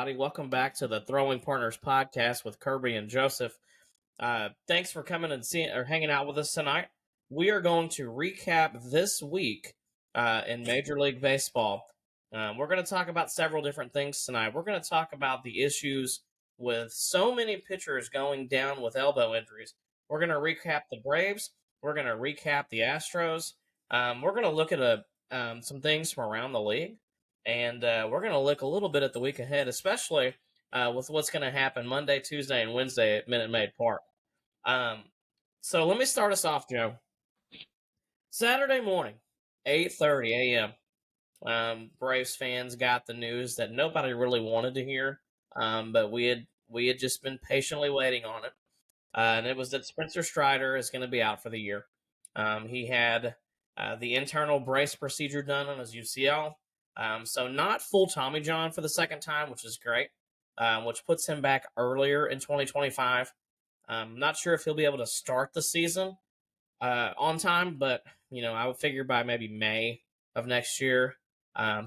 everybody. Welcome back to the Throwing Partners podcast with Kirby and Joseph. Thanks for coming and hanging out with us tonight. We are going to recap this week in Major League Baseball. We're going to talk about several different things tonight. We're going to talk about the issues with so many pitchers going down with elbow injuries. We're going to recap the Braves. We're going to recap the Astros. We're going to look at some things from around the league. And we're going to look a little bit at the week ahead, especially with what's going to happen Monday, Tuesday, and Wednesday at Minute Maid Park. So let me start us off, Joe. Saturday morning, 8:30 a.m. Braves fans got the news that nobody really wanted to hear, but we had just been patiently waiting on it, and it was that Spencer Strider is going to be out for the year. He had the internal brace procedure done on his UCL. So not full Tommy John for the second time, which is great, which puts him back earlier in 2025. Not sure if he'll be able to start the season on time, but I would figure by maybe May of next year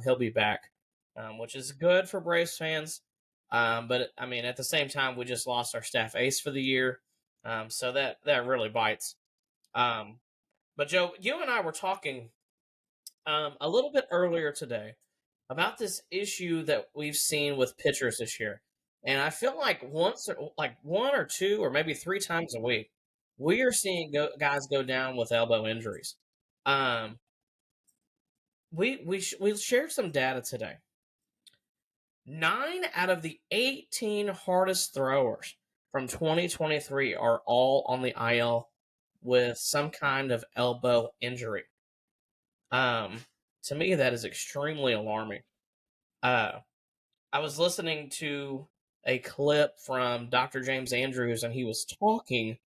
he'll be back, which is good for Braves fans. But I mean, at the same time, we just lost our staff ace for the year, so that really bites. But Joe, you and I were talking a little bit earlier today about this issue that we've seen with pitchers this year. And I feel like one or two or maybe three times a week, we are seeing guys go down with elbow injuries. We shared some data today. 9 out of the 18 hardest throwers from 2023 are all on the IL with some kind of elbow injury. To me, that is extremely alarming. I was listening to a clip from Dr. James Andrews, and he was talking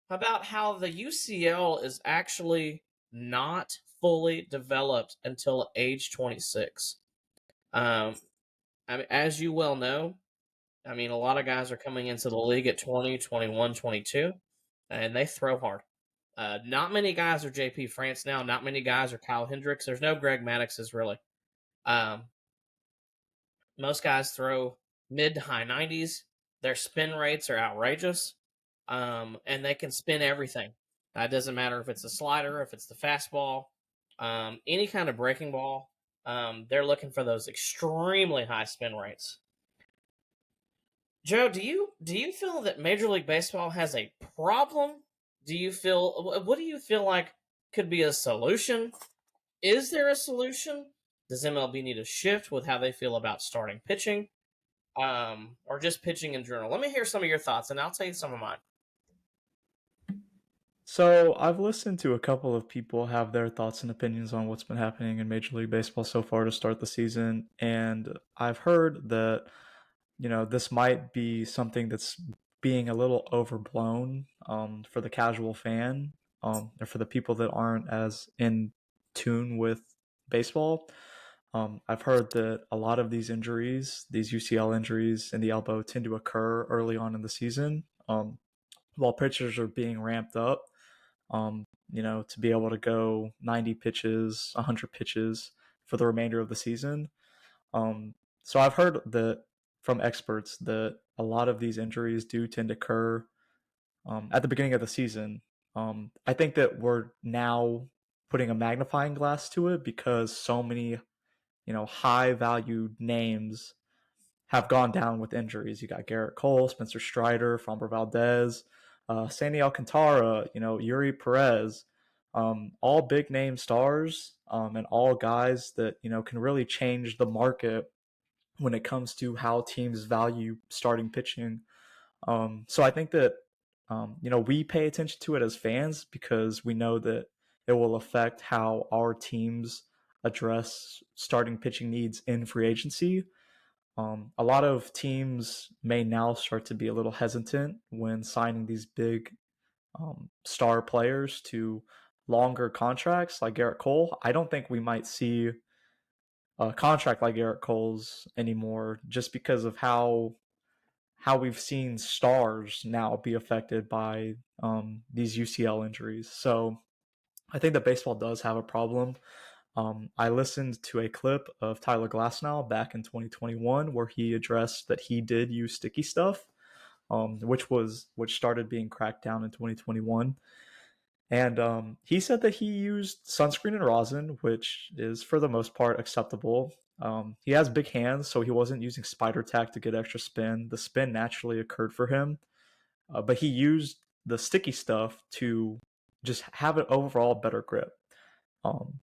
about how the UCL is actually not fully developed until age 26. I mean, as you well know, I mean, a lot of guys are coming into the league at 20, 21, 22, and they throw hard. Not many guys are JP France now. Not many guys are Kyle Hendricks. There's no Greg Maddoxes, really. Most guys throw mid to high 90s. Their spin rates are outrageous, and they can spin everything. It doesn't matter if it's a slider, if it's the fastball, any kind of breaking ball. They're looking for those extremely high spin rates. Joe, do you feel that Major League Baseball has a problem? What do you feel like could be a solution? Is there a solution? Does MLB need a shift with how they feel about starting pitching, or just pitching in general? Let me hear some of your thoughts, and I'll tell you some of mine. So I've listened to a couple of people have their thoughts and opinions on what's been happening in Major League Baseball so far to start the season, and I've heard that this might be something that's being a little overblown for the casual fan, or for the people that aren't as in tune with baseball. I've heard that a lot of these injuries, these UCL injuries in the elbow, tend to occur early on in the season, while pitchers are being ramped up, to be able to go 90 pitches, 100 pitches for the remainder of the season. So I've heard that from experts that a lot of these injuries do tend to occur at the beginning of the season. I think that we're now putting a magnifying glass to it because so many, high valued names have gone down with injuries. You got Garrett Cole, Spencer Strider, Framber Valdez, Sandy Alcantara, Yuri Perez, all big name stars, and all guys that can really change the market when it comes to how teams value starting pitching. So I think that we pay attention to it as fans because we know that it will affect how our teams address starting pitching needs in free agency. A lot of teams may now start to be a little hesitant when signing these big star players to longer contracts like Garrett Cole. I don't think we might see a contract like Garrett Cole's anymore just because of how we've seen stars now be affected by these UCL injuries. So I think that baseball does have a problem I listened to a clip of Tyler Glasnow back in 2021 where he addressed that he did use sticky stuff, which started being cracked down in 2021. And he said that he used sunscreen and rosin, which is for the most part acceptable. He has big hands, so he wasn't using spider tack to get extra spin. The spin naturally occurred for him, but he used the sticky stuff to just have an overall better grip. Um,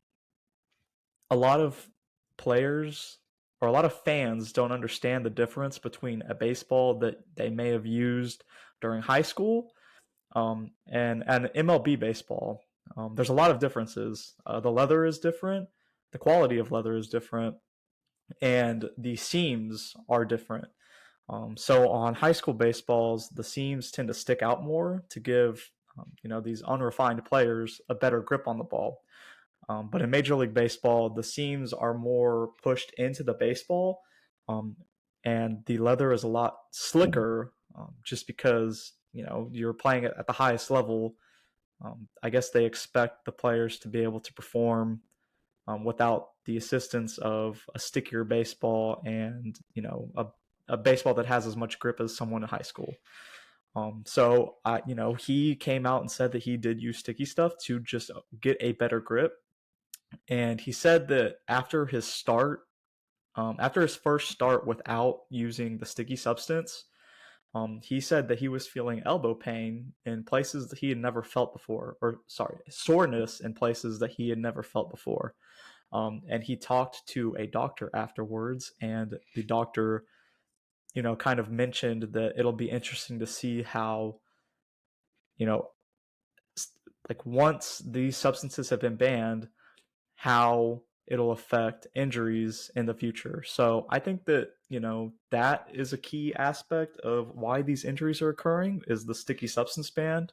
a lot of players or a lot of fans don't understand the difference between a baseball that they may have used during high school and an MLB baseball. There's a lot of differences. The leather is different, the quality of leather is different, and the seams are different. So on high school baseballs, the seams tend to stick out more to give these unrefined players a better grip on the ball. But in Major League Baseball, the seams are more pushed into the baseball, um, and the leather is a lot slicker, just because you're playing it at the highest level. I guess they expect the players to be able to perform without the assistance of a stickier baseball and a baseball that has as much grip as someone in high school. So he came out and said that he did use sticky stuff to just get a better grip, and he said that after his first start without using the sticky substance, he said that he was feeling elbow pain in places that he had never felt before, or sorry, soreness in places that he had never felt before. And he talked to a doctor afterwards, and the doctor, kind of mentioned that it'll be interesting to see how, you know, like once these substances have been banned, how it'll affect injuries in the future. So I think that, that is a key aspect of why these injuries are occurring is the sticky substance ban.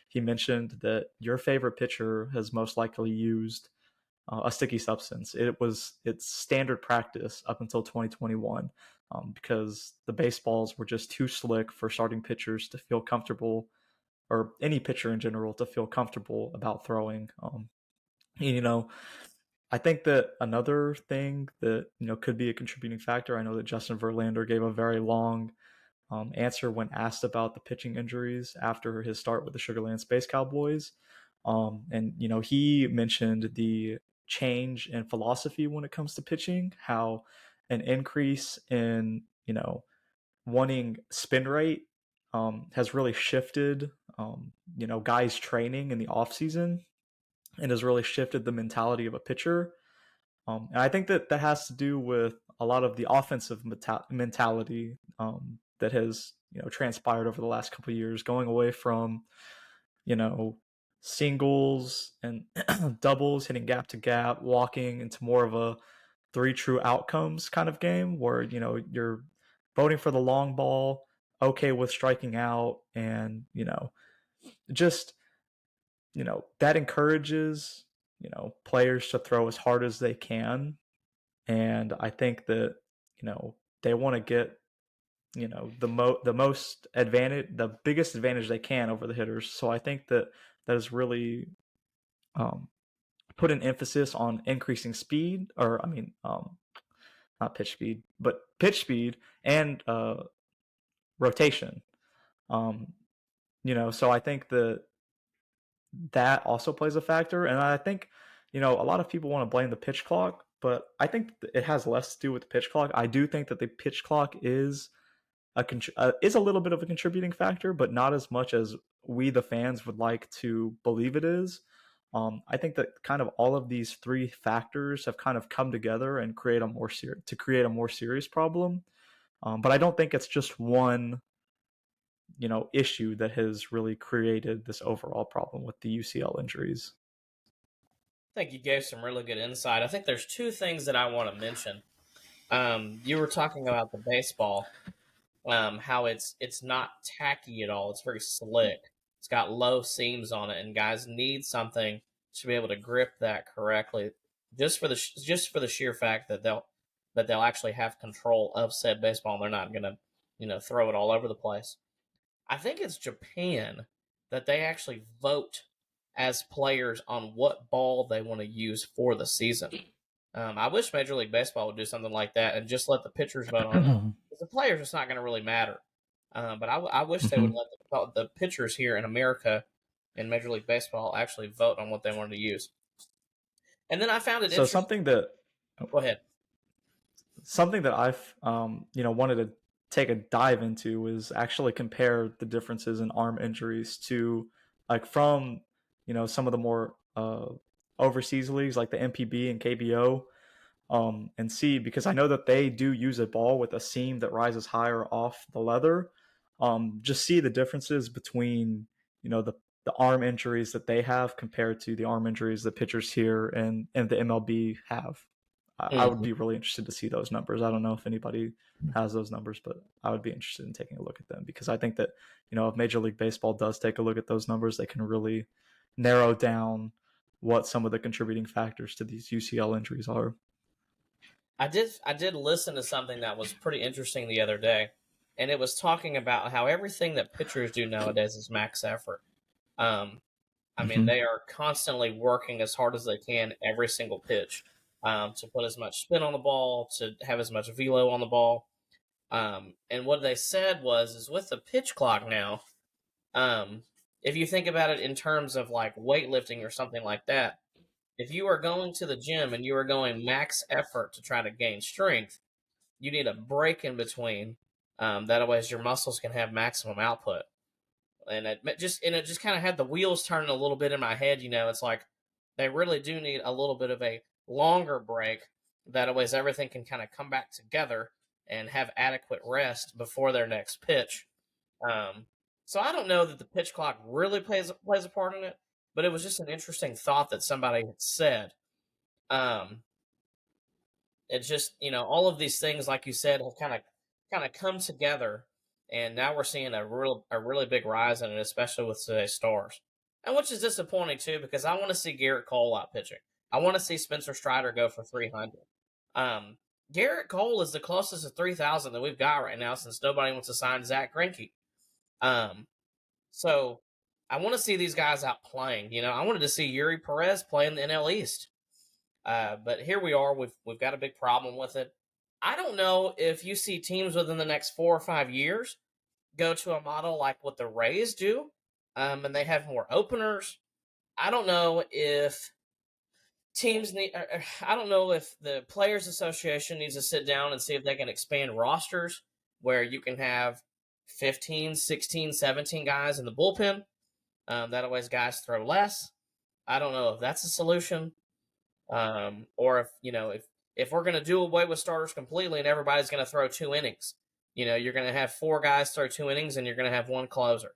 He mentioned that your favorite pitcher has most likely used a sticky substance. It's standard practice up until 2021 because the baseballs were just too slick for starting pitchers to feel comfortable, or any pitcher in general to feel comfortable about throwing. You know, I think that another thing that could be a contributing factor. I know that Justin Verlander gave a very long answer when asked about the pitching injuries after his start with the Sugarland Space Cowboys, and he mentioned the change in philosophy when it comes to pitching, how an increase in wanting spin rate has really shifted guys training in the off season and has really shifted the mentality of a pitcher. And I think that has to do with a lot of the offensive mentality that has transpired over the last couple of years, going away from you know singles and doubles, hitting gap to gap, walking into more of a three true outcomes kind of game where you're voting for the long ball, okay with striking out, and just that encourages players to throw as hard as they can. And I think that they want to get the biggest advantage they can over the hitters. So I think that has really um, put an emphasis on increasing speed, or I mean, not pitch speed, but pitch speed and rotation. Um, so I think that also plays a factor. And I think, a lot of people want to blame the pitch clock, but I think it has less to do with the pitch clock. I do think that the pitch clock is a little bit of a contributing factor, but not as much as we, the fans, would like to believe it is. I think that kind of all of these three factors have kind of come together and create a more serious problem. But I don't think it's just one issue that has really created this overall problem with the UCL injuries. I think you gave some really good insight. I think there's two things that I want to mention. You were talking about the baseball, how it's not tacky at all. It's very slick. It's got low seams on it, and guys need something to be able to grip that correctly, just for the sheer fact that they'll actually have control of said baseball, and they're not gonna throw it all over the place. I think it's Japan that they actually vote as players on what ball they want to use for the season. I wish Major League Baseball would do something like that and just let the pitchers vote on it. Because the players, it's not going to really matter. But I wish they would let the pitchers here in America in Major League Baseball actually vote on what they wanted to use. And then I found it So interesting. Go ahead. something that I've wanted to take a dive into is actually compare the differences in arm injuries to like from some of the more overseas leagues like the MPB and KBO, and see, because I know that they do use a ball with a seam that rises higher off the leather. Just see the differences between the arm injuries that they have compared to the arm injuries that pitchers here and the MLB have. I would Mm-hmm. be really interested to see those numbers. I don't know if anybody has those numbers, but I would be interested in taking a look at them, because I think that if Major League Baseball does take a look at those numbers, they can really narrow down what some of the contributing factors to these UCL injuries are. I did listen to something that was pretty interesting the other day, and it was talking about how everything that pitchers do nowadays is max effort. Um, I mean, Mm-hmm. they are constantly working as hard as they can every single pitch, to put as much spin on the ball, to have as much velo on the ball. And what they said is with the pitch clock now, um, if you think about it in terms of like weightlifting or something like that, if you are going to the gym and you are going max effort to try to gain strength, you need a break in between. That way, your muscles can have maximum output. And it just kind of had the wheels turning a little bit in my head. It's like they really do need a little bit of a longer break. That way, everything can kind of come back together and have adequate rest before their next pitch. Um, so I don't know that the pitch clock really plays a part in it, but it was just an interesting thought that somebody had said. Um, it's just all of these things, like you said, have kind of come together, and now we're seeing a really big rise in it, especially with today's stars, and which is disappointing too, because I want to see Garrett Cole out pitching. I want to see Spencer Strider go for 300. Um, Garrett Cole is the closest to 3,000 that we've got right now, since nobody wants to sign Zach Greinke. Um, so I want to see these guys out playing. I wanted to see Yuri Perez play in the NL East. But here we are. We've got a big problem with it. I don't know if you see teams within the next 4 or 5 years go to a model like what the Rays do, and they have more openers. I don't know if teams need. I don't know if the Players Association needs to sit down and see if they can expand rosters where you can have 15, 16, 17 guys in the bullpen. That way, guys throw less. I don't know if that's a solution. Or if we're going to do away with starters completely and everybody's going to throw 2 innings, you're going to have 4 guys throw 2 innings and you're going to have one closer.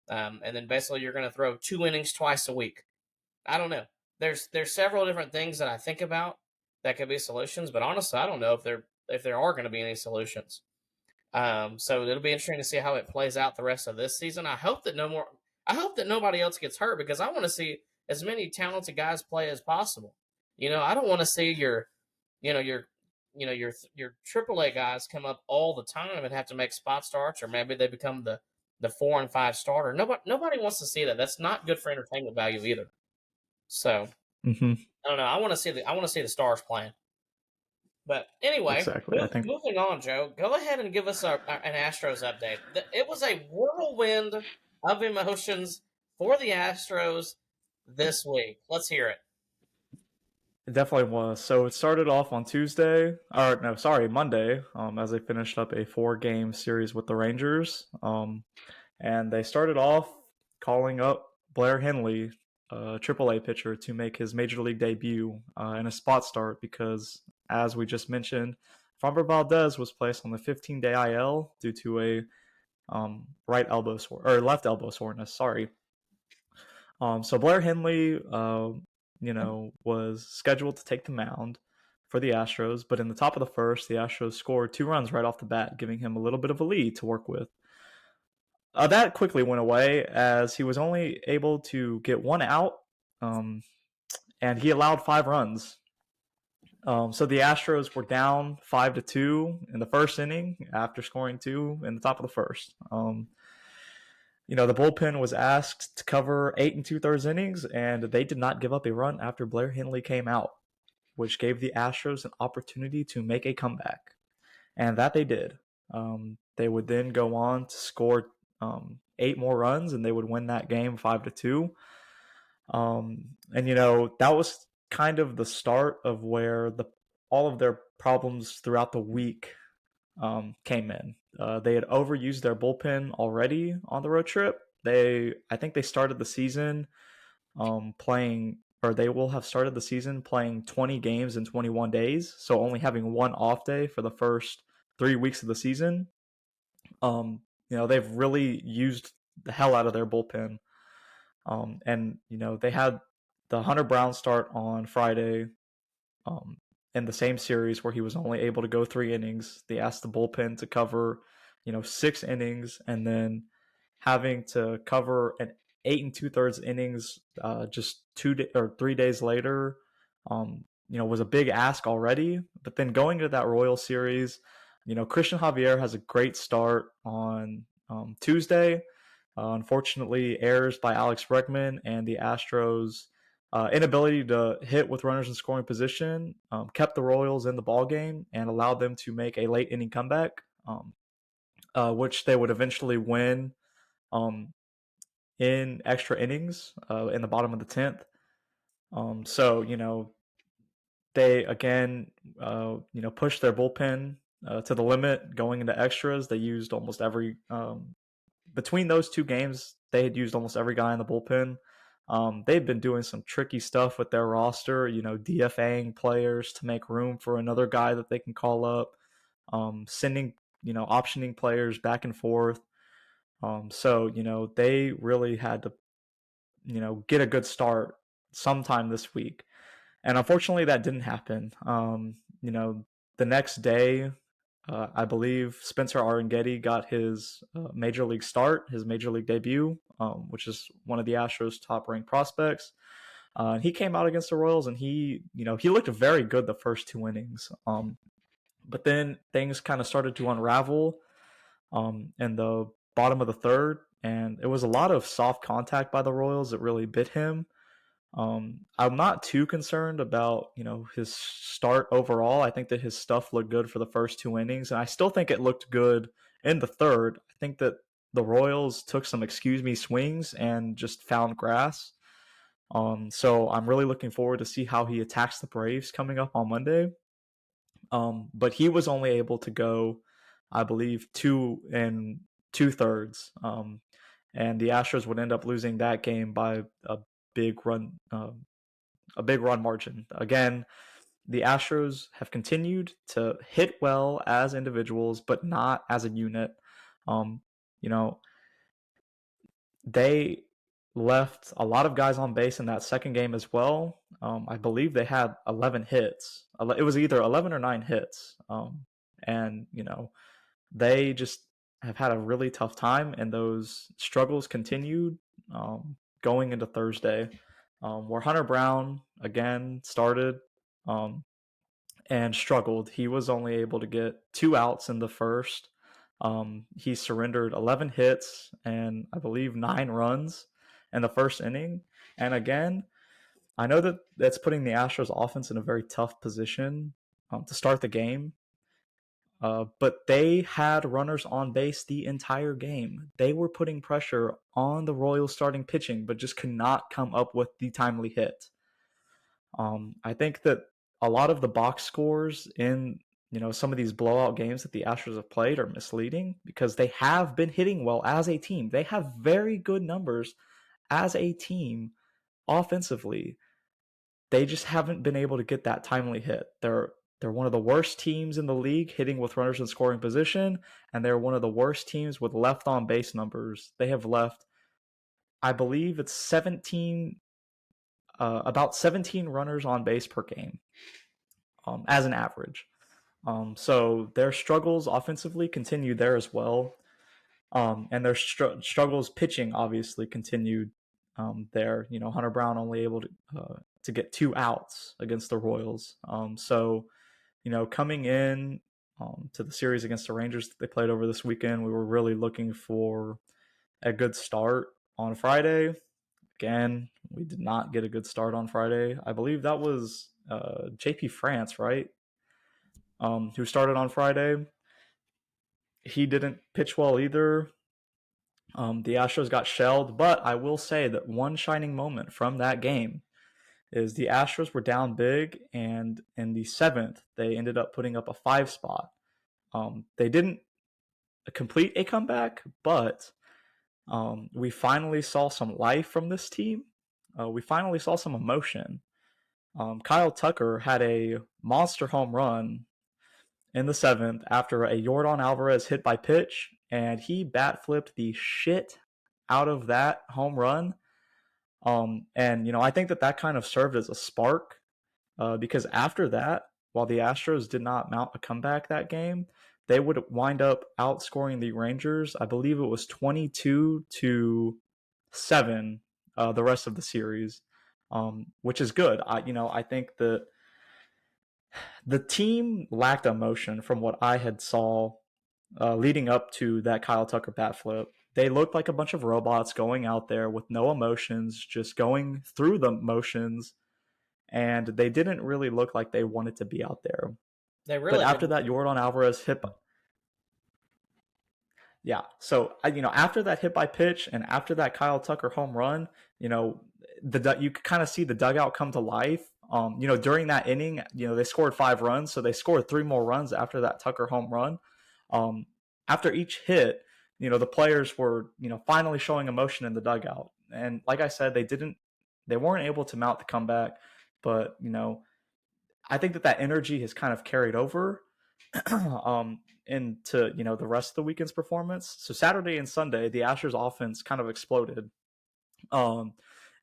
And then basically you're going to throw 2 innings twice a week. I don't know. There's several different things that I think about that could be solutions, but honestly, I don't know if there are going to be any solutions. So it'll be interesting to see how it plays out the rest of this season. I hope that nobody else gets hurt, because I want to see as many talented guys play as possible. I don't want to see your AAA guys come up all the time and have to make spot starts, or maybe they become the 4 and 5 starter. Nobody wants to see that. That's not good for entertainment value either. So Mm-hmm. I don't know. I want to see the stars playing. But anyway, Exactly. I think moving on, Joe. Go ahead and give us an Astros update. It was a whirlwind of emotions for the Astros this week. Let's hear it. it definitely was. So it started off on Tuesday, or no, sorry, Monday, as they finished up a 4-game series with the Rangers. And they started off calling up Blair Henley, a AAA pitcher, to make his major league debut in a spot start, because, as we just mentioned, Framber Valdez was placed on the 15-day IL due to a left elbow soreness. Sorry. So Blair Henley, was scheduled to take the mound for the Astros, but in the top of the first, the Astros scored 2 runs right off the bat, giving him a little bit of a lead to work with. That quickly went away, as he was only able to get 1 out, and he allowed 5 runs. So the Astros were down 5-2 in the first inning after scoring 2 in the top of the first. The bullpen was asked to cover 8 2/3 innings, and they did not give up a run after Blair Henley came out, which gave the Astros an opportunity to make a comeback, and that they did. They would then go on to score 8 more runs, and they would win that game 5-2. And that was kind of the start of where the all of their problems throughout the week came in. They had overused their bullpen already on the road trip. I think they started the season playing, or they will have started the season playing 20 games in 21 days, so only having one off day for the first 3 weeks of the season. They've really used the hell out of their bullpen. And they had the Hunter Brown start on Friday, um, in the same series where he was only able to go 3 innings. They asked the bullpen to cover, 6 innings, and then having to cover an 8 2/3 innings just 2 or 3 days later, was a big ask already. But then going into that Royal series, Christian Javier has a great start on Tuesday. Unfortunately, errors by Alex Bregman and the Astros' inability to hit with runners in scoring position kept the Royals in the ball game and allowed them to make a late inning comeback, which they would eventually win um, in extra innings in the bottom of the 10th. So they again pushed their bullpen to the limit going into extras. They used almost every between those two games, they had used almost every guy in the bullpen. They've been doing some tricky stuff with their roster, DFAing players to make room for another guy that they can call up, sending, optioning players back and forth. So, they really had to, get a good start sometime this week. And unfortunately, that didn't happen. The next day, I believe Spencer Arangetti got his major league start, his major league debut, which is one of the Astros' top-ranked prospects. He came out against the Royals, and he looked very good the first 2 innings. But then things kind of started to unravel in the bottom of the third, and it was a lot of soft contact by the Royals that really bit him. I'm not too concerned about his start overall. I think that his stuff looked good for the first 2 innings, and I still think it looked good in the third. I think that the Royals took some excuse me swings and just found grass. So I'm really looking forward to see how he attacks the Braves coming up on Monday. But he was only able to go, I believe, 2 2/3. And the Astros would end up losing that game by big run a big run margin. Again, the Astros have continued to hit well as individuals, but not as a unit. Um, you know, they left a lot of guys on base in that second game as well. I believe they had 11 hits. It was either 11 or 9 hits. And they just have had a really tough time, and those struggles continued going into Thursday, where Hunter Brown again started and struggled. He was only able to get 2 outs in the first. He surrendered 11 hits and I believe 9 runs in the first inning. And again, I know that that's putting the Astros offense in a very tough position to start the game. But they had runners on base the entire game. They were putting pressure on the Royals starting pitching, but just could not come up with the timely hit. I think that a lot of the box scores in some of these blowout games that the Astros have played are misleading because they have been hitting well as a team. They have very good numbers as a team offensively. They just haven't been able to get that timely hit. They're one of the worst teams in the league hitting with runners in scoring position, and they're one of the worst teams with left on base numbers. They have left, I believe it's 17, about 17 runners on base per game as an average. So their struggles offensively continue there as well. And their struggles pitching obviously continued there. Hunter Brown only able to get 2 outs against the Royals. So coming in to the series against the Rangers that they played over this weekend, we were really looking for a good start on Friday. Again, we did not get a good start on Friday. I believe that was JP France, right? Who started on Friday. He didn't pitch well either. The Astros got shelled, but I will say that one shining moment from that game is the Astros were down big, and in the seventh, they ended up putting up a 5 spot. They didn't complete a comeback, but we finally saw some life from this team. We finally saw some emotion. Kyle Tucker had a monster home run in the seventh after a Yordan Alvarez hit by pitch, and he bat flipped the shit out of that home run. And I think that kind of served as a spark because after that, while the Astros did not mount a comeback that game, they would wind up outscoring the Rangers. I believe it was 22-7 the rest of the series, which is good. I think that the team lacked emotion from what I had saw leading up to that Kyle Tucker bat flip. They looked like a bunch of robots going out there with no emotions, just going through the motions, and they didn't really look like they wanted to be out there. They But really after didn't. that Yordan Alvarez hit, yeah. So after that hit by pitch and after that Kyle Tucker home run, you could kind of see the dugout come to life. During that inning, they scored 5 runs, so they scored 3 more runs after that Tucker home run. Um, After each hit, the players were finally showing emotion in the dugout, and like I said, they weren't able to mount the comeback, but I think that energy has kind of carried over into the rest of the weekend's performance. So Saturday and Sunday, the Astros offense kind of exploded. Um,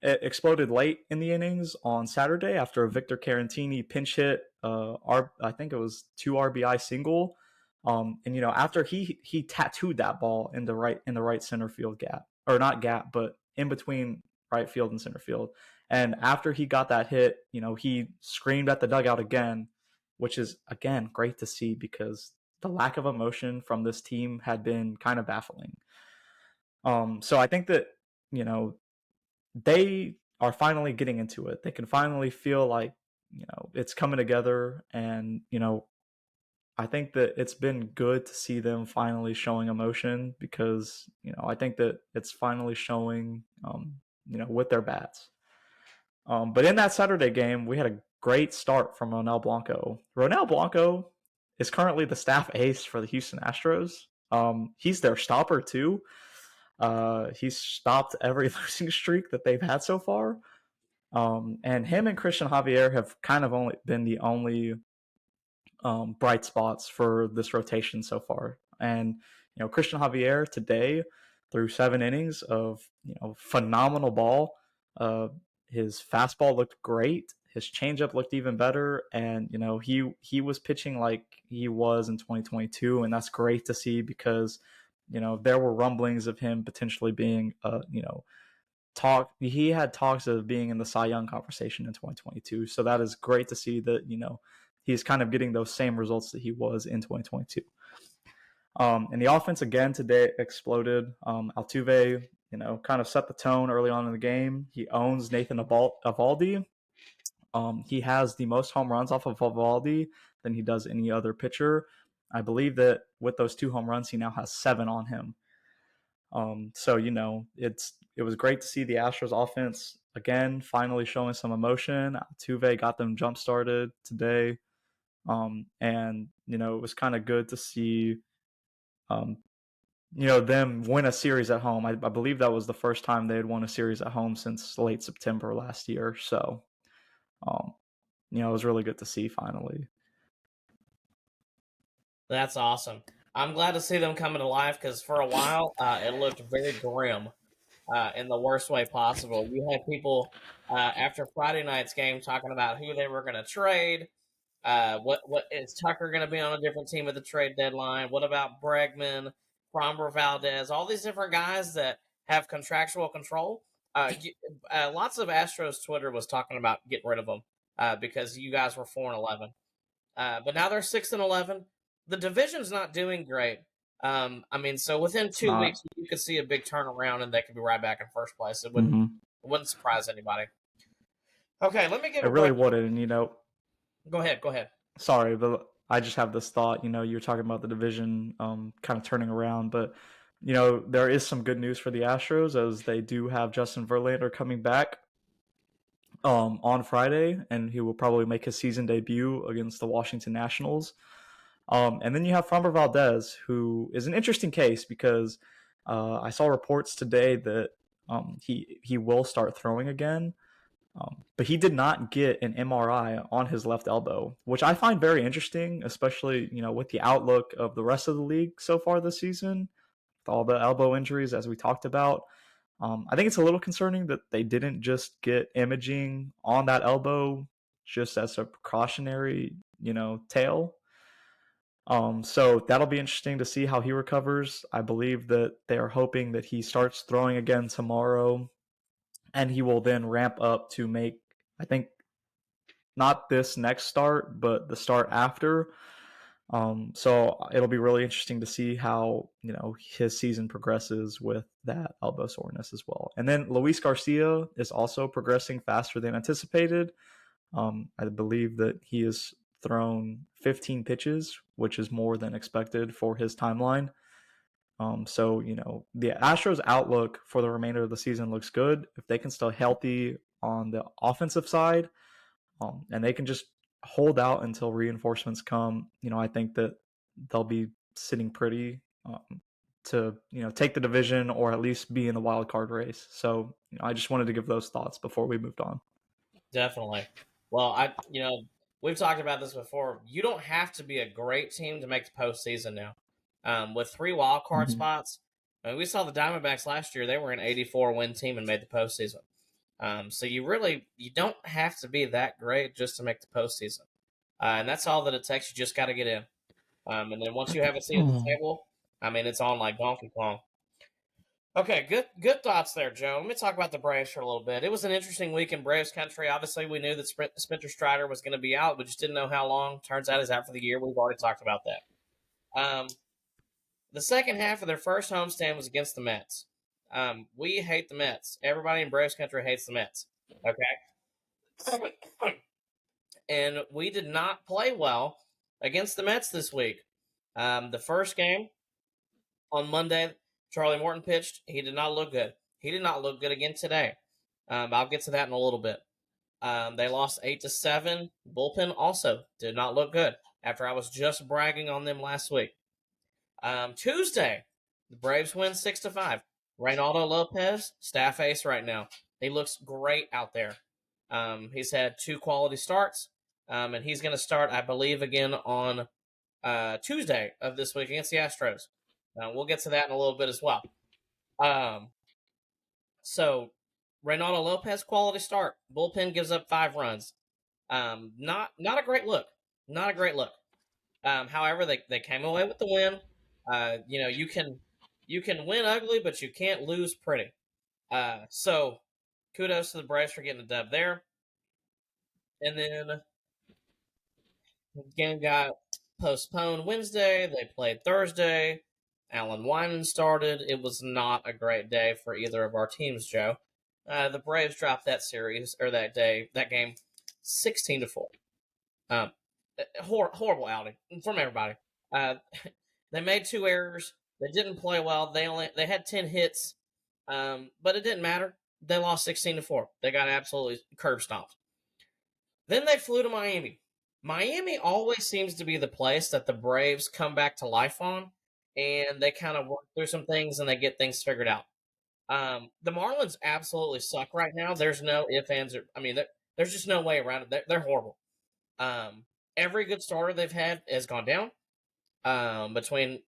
it exploded late in the innings on Saturday after a Victor Carantini pinch hit. I think it was 2 RBI single. And after he tattooed that ball in the right center field gap, or not gap, but in between right field and center field. And after he got that hit, he screamed at the dugout again, which is again great to see because the lack of emotion from this team had been kind of baffling. So I think that you know they are finally getting into it. They can finally feel like it's coming together, and I think that it's been good to see them finally showing emotion because I think that it's finally showing with their bats. But in that Saturday game, we had a great start from Ronel Blanco. Ronel Blanco is currently the staff ace for the Houston Astros. He's their stopper too. He's stopped every losing streak that they've had so far. And him and Christian Javier have kind of only been the only bright spots for this rotation so far. And Christian Javier today threw 7 innings of phenomenal ball. His fastball looked great. His changeup looked even better, and he was pitching like he was in 2022, and that's great to see because there were rumblings of him potentially being he had talks of being in the Cy Young conversation in 2022. So that is great to see that he's kind of getting those same results that he was in 2022. And the offense again today exploded. Altuve, kind of set the tone early on in the game. He owns Nathan Eovaldi. He has the most home runs off of Eovaldi than he does any other pitcher. I believe that with those 2 home runs, he now has 7 on him. So it was great to see the Astros offense again finally showing some emotion. Altuve got them jump started today, and it was kind of good to see them win a series at home. I believe that was the first time they had won a series at home since late September last year. So it was really good to see finally. That's awesome. I'm glad to see them coming to life because for a while it looked very grim in the worst way possible. You had people after Friday night's game talking about who they were going to trade. What is Tucker going to be on a different team at the trade deadline? What about Bregman, Framber Valdez, all these different guys that have contractual control? Lots of Astros Twitter was talking about getting rid of them because you guys were 4-11. But now they're 6-11. The division's not doing great. I mean, so within It's 2 weeks, not. you could see a big turnaround, and they could be right back in first place. Mhm. It wouldn't surprise anybody. Okay, let me give It a really break. wouldn't, and, Go ahead. Go ahead. sorry, but I just have this thought. You were talking about the division, kind of turning around, but there is some good news for the Astros as they do have Justin Verlander coming back on Friday, and he will probably make his season debut against the Washington Nationals. And then you have Framber Valdez, who is an interesting case because I saw reports today that he will start throwing again. But he did not get an MRI on his left elbow, which I find very interesting, especially with the outlook of the rest of the league so far this season, with all the elbow injuries as we talked about. I think it's a little concerning that they didn't just get imaging on that elbow just as a precautionary, tale. So that'll be interesting to see how he recovers. I believe that they are hoping that he starts throwing again tomorrow, and he will then ramp up to make, I think, not this next start, but the start after. So it'll be really interesting to see how his season progresses with that elbow soreness as well. And then Luis Garcia is also progressing faster than anticipated. I believe that he has thrown 15 pitches, which is more than expected for his timeline. So the Astros' outlook for the remainder of the season looks good if they can stay healthy on the offensive side, and they can just hold out until reinforcements come. I think that they'll be sitting pretty to take the division or at least be in the wild card race. So I just wanted to give those thoughts before we moved on. Definitely. Well, we've talked about this before. You don't have to be a great team to make the postseason now. With 3 wild card Mm-hmm. spots, I mean, we saw the Diamondbacks last year. They were an 84 win team and made the postseason. So you don't have to be that great just to make the postseason, and that's all that it takes. You just got to get in, and then once you have a seat at the table, I mean, it's on like Donkey Kong. Okay, good thoughts there, Joe. Let me talk about the Braves for a little bit. It was an interesting week in Braves country. Obviously, we knew that Spencer Strider was going to be out. We just didn't know how long. Turns out he's out for the year. We've already talked about that. The second half of their first homestand was against the Mets. We hate the Mets. Everybody in Braves country hates the Mets. Okay, and we did not play well against the Mets this week. The first game on Monday, Charlie Morton pitched. He did not look good. He did not look good again today. I'll get to that in a little bit. They lost 8-7. Bullpen also did not look good after I was just bragging on them last week. Tuesday, the Braves win 6-5. Reynaldo Lopez, staff ace right now. He looks great out there. He's had 2 quality starts, and he's going to start, I believe, again on Tuesday of this week against the Astros. We'll get to that in a little bit as well. So Reynaldo Lopez, quality start. Bullpen gives up 5 runs. Not a great look. Not a great look. However, they came away with the win. You can win ugly, but you can't lose pretty. So kudos to the Braves for getting the dub there. And then the game got postponed Wednesday. They played Thursday. Alan Wyman started. It was not a great day for either of our teams, Joe. The Braves dropped that game, 16-4. Horrible outing from everybody. They made 2 errors. They didn't play well. They had 10 hits, but it didn't matter. They lost 16-4. They got absolutely curb stomped. Then they flew to Miami. Miami always seems to be the place that the Braves come back to life on, and they kind of work through some things and they get things figured out. The Marlins absolutely suck right now. There's no ifs, ands, or there's just no way around it. They're horrible. Every good starter they've had has gone down. Between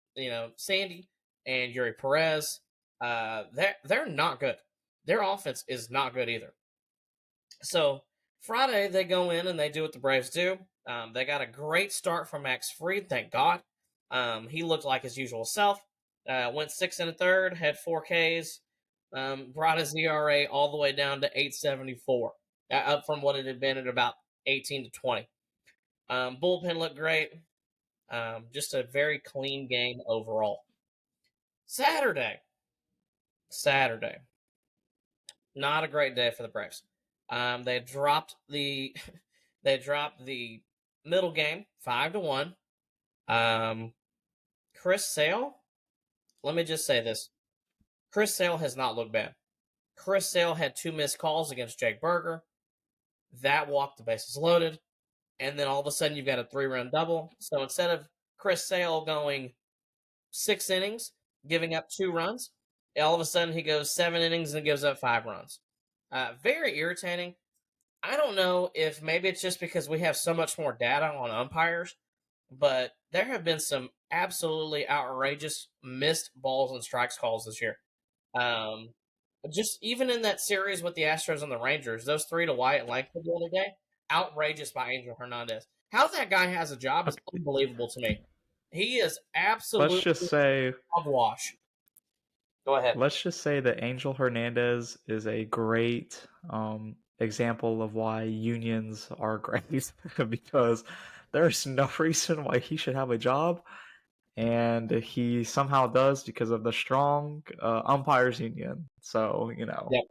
Sandy and Yuri Perez, they're not good. Their offense is not good either. So Friday they go in and they do what the Braves do. They got a great start from Max Fried, thank God. He looked like his usual self. Went 6 1/3, had 4 Ks, brought his ERA all the way down to 8.74, up from what it had been at about 18-20. Bullpen looked great. Just a very clean game overall. Saturday. Saturday. Not a great day for the Braves. They dropped the they dropped the middle game 5-1. Chris Sale. Let me just say this: Chris Sale has not looked bad. Chris Sale had 2 missed calls against Jake Berger. That walked, the bases loaded, and then all of a sudden you've got a 3-run double. So instead of Chris Sale going 6 innings, giving up 2 runs, all of a sudden he goes 7 innings and gives up 5 runs. Very irritating. I don't know if maybe it's just because we have so much more data on umpires, but there have been some absolutely outrageous missed balls and strikes calls this year. Um, just even in that series with the Astros and the Rangers, those 3 to Wyatt Langford the other day, outrageous by Angel Hernandez. How that guy has a job is unbelievable to me. He is Let's just absolutely say hogwash. Go ahead. let's just say that Angel Hernandez is a great example of why unions are great because there's no reason why he should have a job, and he somehow does because of the strong umpires union. So Yep,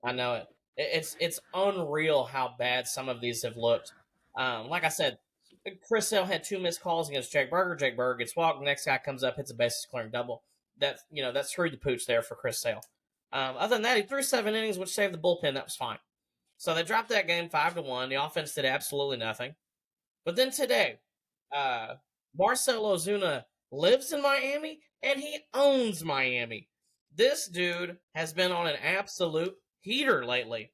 I know it. It's unreal how bad some of these have looked. Like I said, Chris Sale had 2 missed calls against Jake Berger. Jake Berger gets walked. The next guy comes up, hits a bases clearing double. That screwed the pooch there for Chris Sale. Other than that, he threw 7 innings, which saved the bullpen. That was fine. So they dropped that game 5-1. The offense did absolutely nothing. But then today, Marcell Ozuna lives in Miami and he owns Miami. This dude has been on an absolute heater lately.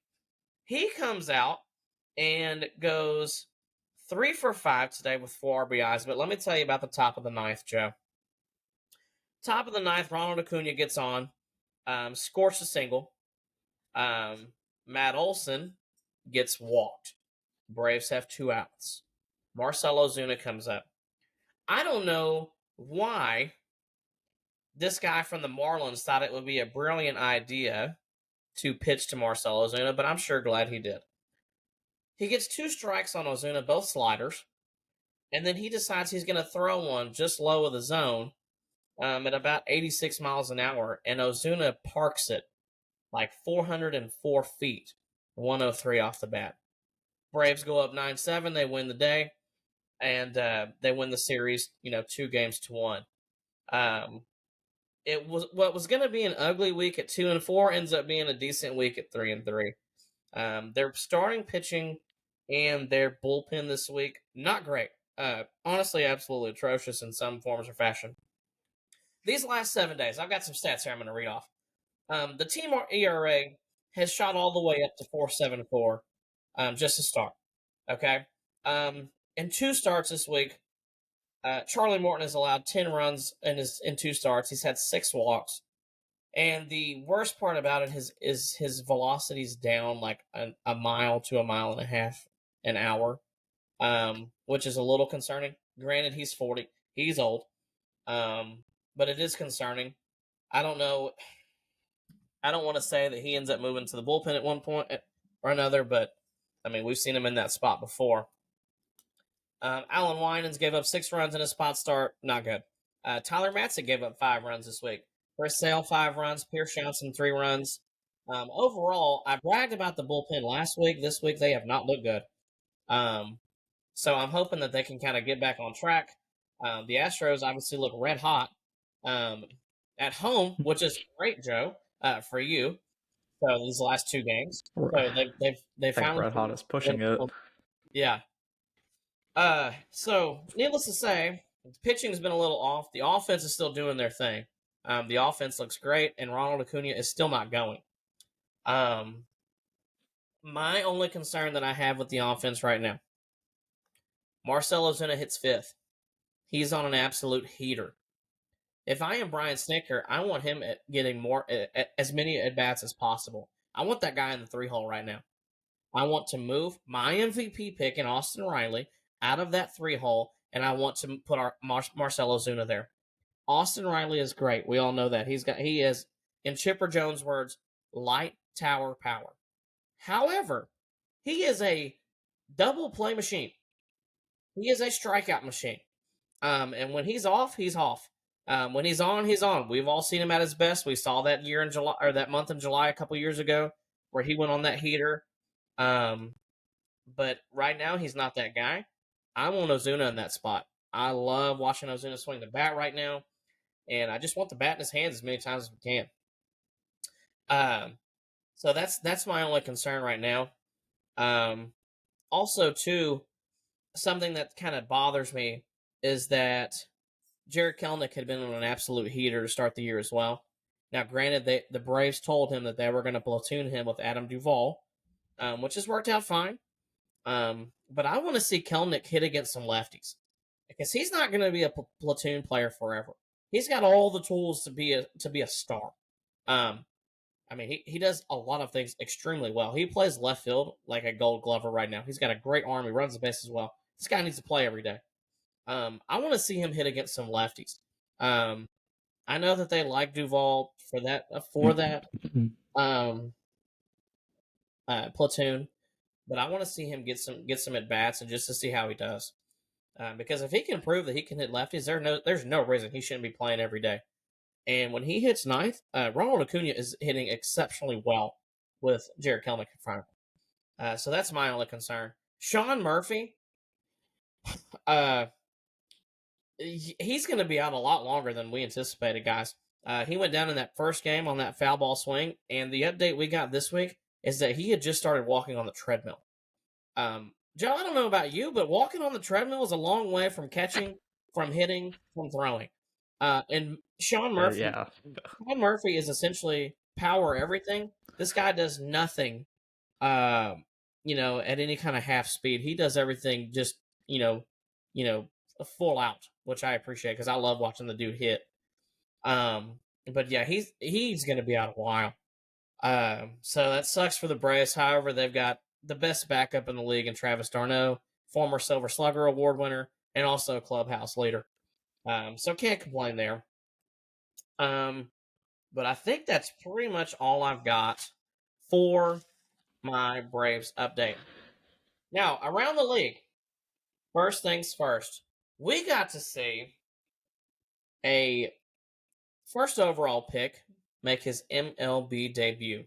He comes out and goes 3 for 5 today with 4 RBIs. But let me tell you about the top of the ninth, Joe. Top of the ninth, Ronald Acuna gets on, scores a single. Matt Olson gets walked. Braves have 2 outs. Marcell Ozuna comes up. I don't know why this guy from the Marlins thought it would be a brilliant idea to pitch to Marcell Ozuna, but I'm sure glad he did. He gets 2 strikes on Ozuna, both sliders, and then he decides he's going to throw one just low of the zone at about 86 miles an hour, and Ozuna parks it like 404 feet, 103 off the bat. Braves go up 9-7. They win the day, and they win the series, 2-1. It was what was going to be an ugly week at 2-4 ends up being a decent week at 3-3. Their starting pitching and their bullpen this week, not great. Honestly, absolutely atrocious in some forms or fashion. These last 7 days, I've got some stats here I'm going to read off. The team ERA has shot all the way up to 4.74 just to start. Okay? In 2 starts this week, Charlie Morton has allowed 10 runs in 2 starts. He's had 6 walks. And the worst part about it is his velocity's down like a mile to a mile and a half an hour, which is a little concerning. Granted, he's 40. He's old. But it is concerning. I don't know. I don't want to say that he ends up moving to the bullpen at one point or another, but, I mean, we've seen him in that spot before. Alan Winans gave up 6 runs in a spot start. Not good. Tyler Matzik gave up 5 runs this week. Chris Sale, 5 runs. Pierce Johnson, 3 runs. Overall, I bragged about the bullpen last week. This week, they have not looked good. So I'm hoping that they can kind of get back on track. The Astros obviously look red hot at home, which is great, Joe, for you. So these last 2 games, so they I think finally red hot is pushing it. Yeah. So needless to say, the pitching's been a little off. The offense is still doing their thing. The offense looks great, and Ronald Acuna is still not going. My only concern that I have with the offense right now, Marcell Ozuna hits 5th. He's on an absolute heater. If I am Brian Snitker, I want him getting as many at bats as possible. I want that guy in the 3-hole right now. I want to move my MVP pick in Austin Riley out of that 3-hole, and I want to put our Marcell Ozuna there. Austin Riley is great. We all know that. He is, in Chipper Jones' words, light tower power. However, he is a double play machine. He is a strikeout machine. And when he's off, he's off. When he's on, he's on. We've all seen him at his best. We saw that year in July, or that month in July a couple years ago, where he went on that heater. But right now, he's not that guy. I want Ozuna in that spot. I love watching Ozuna swing the bat right now, and I just want the bat in his hands as many times as we can. So that's my only concern right now. Also, too, something that kind of bothers me is that Jared Kelenic had been on an absolute heater to start the year as well. Now, granted, the Braves told him that they were going to platoon him with Adam Duvall, which has worked out fine. But I want to see Kelenic hit against some lefties because he's not going to be a platoon player forever. He's got all the tools to be a star. I mean, he does a lot of things extremely well. He plays left field like a Gold Glover right now. He's got a great arm. He runs the base as well. This guy needs to play every day. I want to see him hit against some lefties. I know that they like Duvall for that platoon, but I want to see him get some at bats and just to see how he does. Because if he can prove that he can hit lefties, there's no reason he shouldn't be playing every day. And when he hits ninth, Ronald Acuna is hitting exceptionally well with Jared Kelenic in front of him. So that's my only concern. Sean Murphy, he's going to be out a lot longer than we anticipated, guys. He went down in that first game on that foul ball swing, and the update we got this week is that he had just started walking on the treadmill. Joe, I don't know about you, but walking on the treadmill is a long way from catching, from hitting, from throwing. And Sean Murphy, Sean Murphy is essentially power everything. This guy does nothing, at any kind of half speed. He does everything just, full out, which I appreciate because I love watching the dude hit. But yeah, he's going to be out a while. So that sucks for the Braves. However, they've got the best backup in the league in Travis d'Arnaud, former Silver Slugger Award winner, and also a clubhouse leader. So can't complain there. But I think that's pretty much all I've got for my Braves update. Now, around the league, first things first, we got to see a first overall pick make his MLB debut,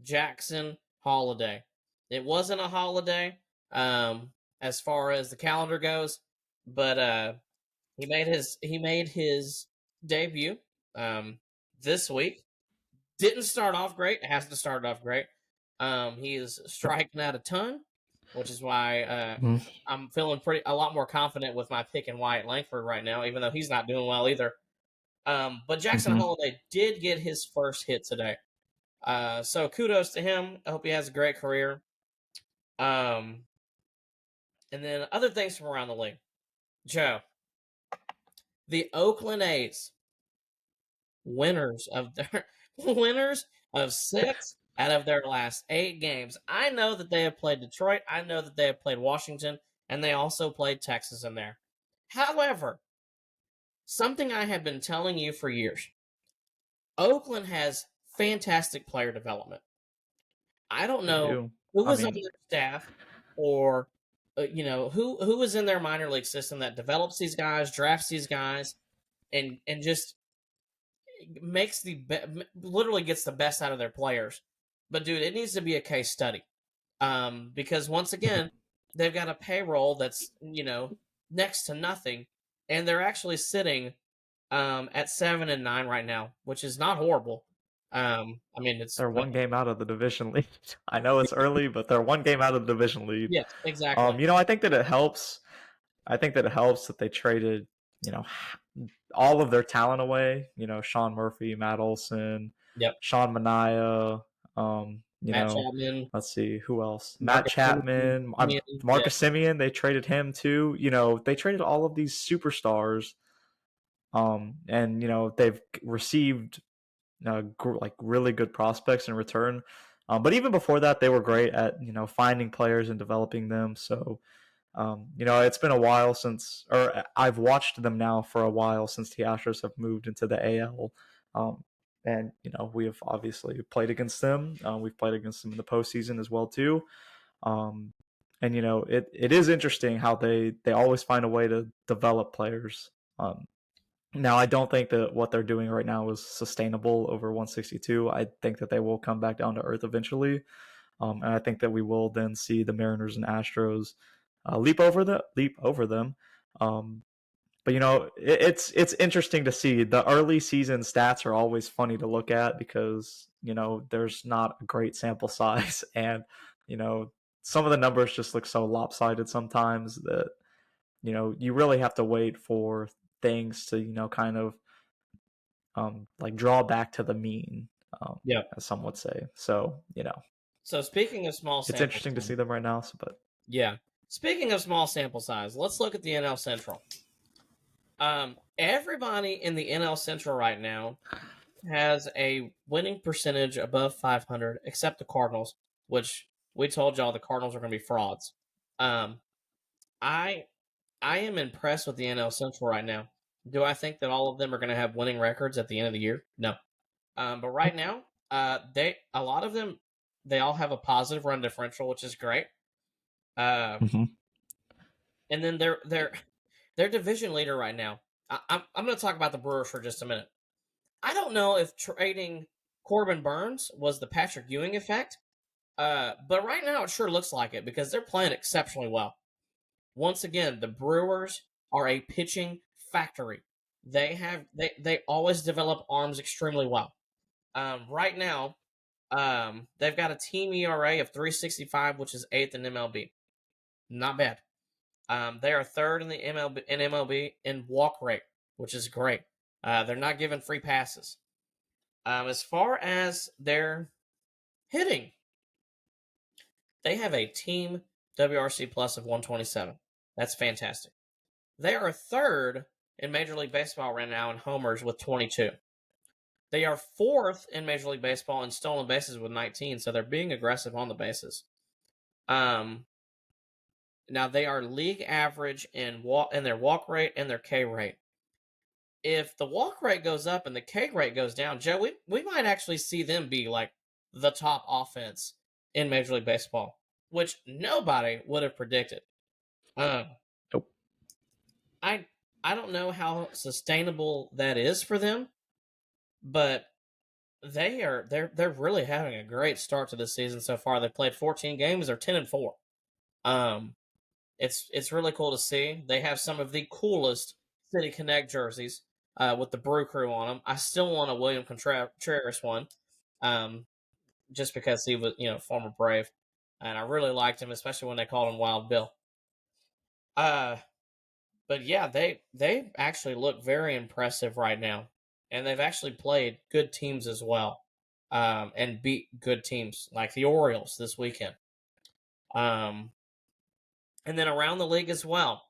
Jackson Holiday. It wasn't a holiday as far as the calendar goes, but he made his debut this week. Didn't start off great. Hasn't started off great. He is striking out a ton, which is why I'm feeling a lot more confident with my pick in Wyatt Langford right now, even though he's not doing well either. But Jackson Holiday did get his first hit today. So kudos to him. I hope he has a great career. And then other things from around the league. Joe, the Oakland A's, winners of 6 out of their last 8 games. I know that they have played Detroit. I know that they have played Washington, and they also played Texas in there. However, something I have been telling you for years, Oakland has fantastic player development. I don't know who was on their staff or who was in their minor league system that develops these guys, drafts these guys, and just makes literally gets the best out of their players. But dude, it needs to be a case study, because once again, they've got a payroll that's next to nothing, and they're actually sitting at 7-9 right now, which is not horrible. I mean, they're one game out of the division lead. I know it's early, but they're one game out of the division lead. Yes, exactly. I think that it helps. I think that it helps that they traded, all of their talent away. Sean Murphy, Matt Olson, Sean Manaea, Matt Chapman. Let's see who else. Matt Chapman, Marcus Semien. They traded him too. They traded all of these superstars. And they've received like really good prospects in return. But even before that, they were great at finding players and developing them. So it's been a while since, or I've watched them now for a while since the Astros have moved into the AL. And we have obviously played against them. We've played against them in the postseason as well too. And it is interesting how they always find a way to develop players. Now, I don't think that what they're doing right now is sustainable over 162. I think that they will come back down to earth eventually, and I think that we will then see the Mariners and Astros leap over them. Um, but it's interesting to see. The early season stats are always funny to look at because there's not a great sample size, and you know some of the numbers just look so lopsided sometimes that you really have to wait for things to kind of like draw back to the mean, Yeah. as some would say. So So speaking of small it's sample interesting to size, see them right now. So, but yeah. Speaking of small sample size, let's look at the NL Central. Everybody in the NL Central right now has a winning percentage above 500, except the Cardinals, which we told y'all the Cardinals are going to be frauds. Um, I I am impressed with the NL Central right now. Do I think that all of them are going to have winning records at the end of the year? No. But right now, a lot of them, they all have a positive run differential, which is great. mm-hmm. And then their division leader right now. I'm going to talk about the Brewers for just a minute. I don't know if trading Corbin Burns was the Patrick Ewing effect, but right now it sure looks like it because they're playing exceptionally well. Once again, the Brewers are a pitching factory. They always develop arms extremely well. Right now, they've got a team ERA of 3.65, which is eighth in MLB. Not bad. They are third in the MLB in walk rate, which is great. They're not giving free passes. As far as their hitting, they have a team WRC plus of 127. That's fantastic. They are third in Major League Baseball right now in homers with 22. They are fourth in Major League Baseball in stolen bases with 19, so they're being aggressive on the bases. Now they are league average in their walk rate and their K rate. If the walk rate goes up and the K rate goes down, Joe, we might actually see them be like the top offense in Major League Baseball, which nobody would have predicted. Um, Nope. I I don't know how sustainable that is for them, but they're really having a great start to this season so far. They've played 14 games, they're 10-4. Um, it's really cool to see. They have some of the coolest City Connect jerseys with the Brew Crew on them. I still want a William Contreras one, just because he was former Brave, and I really liked him, especially when they called him Wild Bill. Uh, but yeah, they actually look very impressive right now, and they've actually played good teams as well, and beat good teams like the Orioles this weekend. Um, and then around the league as well.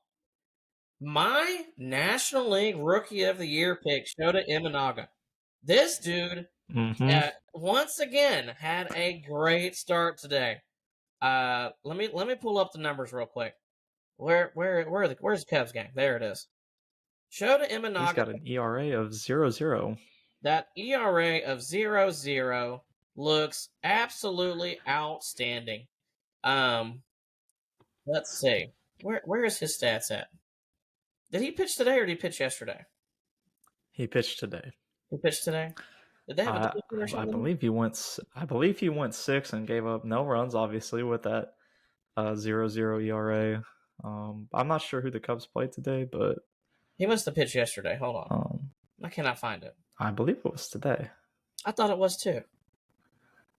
My National League Rookie of the Year pick, Shota Imanaga. This dude, Mm-hmm. once again, had a great start today. Let me pull up the numbers real quick. Where's the Cubs game? There it is. Shota He's Imanaga. got an ERA of 0.00. That ERA of 0.00 looks absolutely outstanding. Um, let's see. Where is his stats at? Did he pitch today or did he pitch yesterday? He pitched today. He pitched today. Did they have a I bullpen or I something? believe he went. I believe he went six and gave up no runs. Obviously, with that 0.00 ERA. I'm not sure who the Cubs played today, but He must have pitched yesterday. Hold on. um, I cannot find it. I believe it was today. I thought it was too.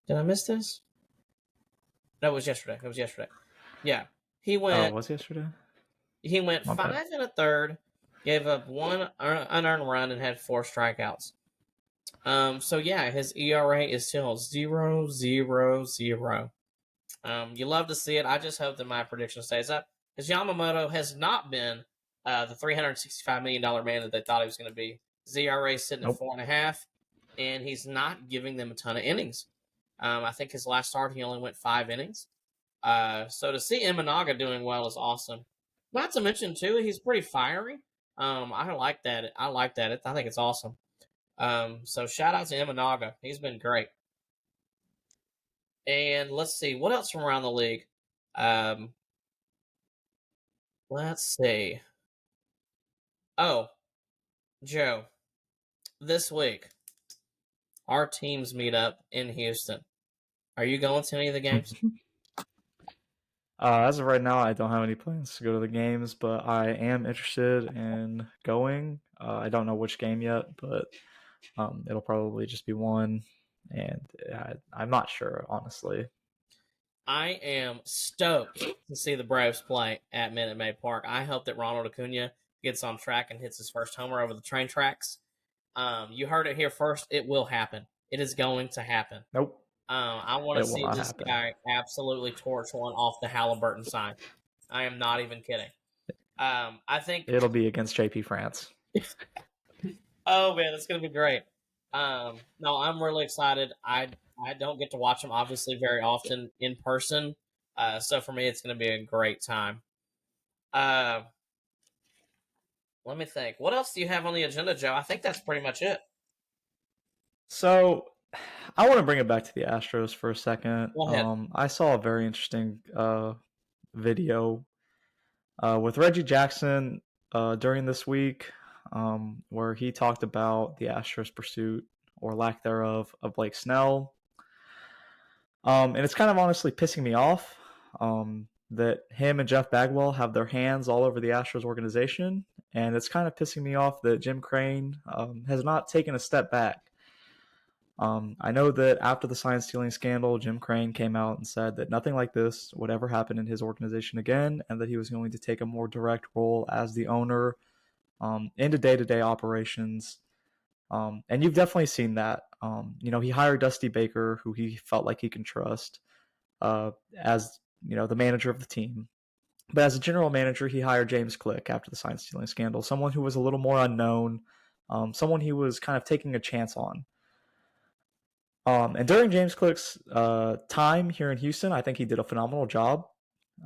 Did I miss this? No, it was yesterday. It was yesterday. Yeah. He Oh, went it was yesterday. he went My bad. 5 and a third, gave up one unearned run and had 4 strikeouts. So yeah, his ERA is still 0.000. You love to see it. I just hope that my prediction stays up. Because Yamamoto has not been the $365 million man that they thought he was going to be. His ERA is sitting at Nope. 4.5, and he's not giving them a ton of innings. I think his last start he only went 5 innings. So to see Imanaga doing well is awesome. Not to mention too, he's pretty fiery. I like that. I like that. I think it's awesome. So shout out to Imanaga. He's been great. And let's see what else from around the league. Um, let's see. Oh, Joe, this week our teams meet up in Houston. Are you going to any of the games? As of right now, I don't have any plans to go to the games, but I am interested in going. I don't know which game yet, but it'll probably just be one, and I'm not sure, honestly. I am stoked to see the Braves play at Minute Maid Park. I hope that Ronald Acuna gets on track and hits his first homer over the train tracks. You heard it here first. It will happen. It is going to happen. Nope, I want to it will see not this happen. guy absolutely torch one off the Halliburton sign. I am not even kidding. I think. It'll be against JP France. Oh man, it's gonna be great. No, I'm really excited. I don't get to watch him obviously very often in person, so for me, it's gonna be a great time. Uh, Let me think. What else do you have on the agenda, Joe? I think that's pretty much it. So, I want to bring it back to the Astros for a second. Go ahead. I saw a very interesting video with Reggie Jackson during this week, where he talked about the Astros' pursuit or lack thereof of Blake Snell. And it's kind of honestly pissing me off that him and Jeff Bagwell have their hands all over the Astros organization. And it's kind of pissing me off that Jim Crane has not taken a step back. I know that after the sign stealing scandal, Jim Crane came out and said that nothing like this would ever happen in his organization again, and that he was going to take a more direct role as the owner into day-to-day operations. And you've definitely seen that. He hired Dusty Baker, who he felt like he can trust, as the manager of the team. But as a general manager, he hired James Click after the sign stealing scandal, someone who was a little more unknown, someone he was kind of taking a chance on. And during James Click's time here in Houston, I think he did a phenomenal job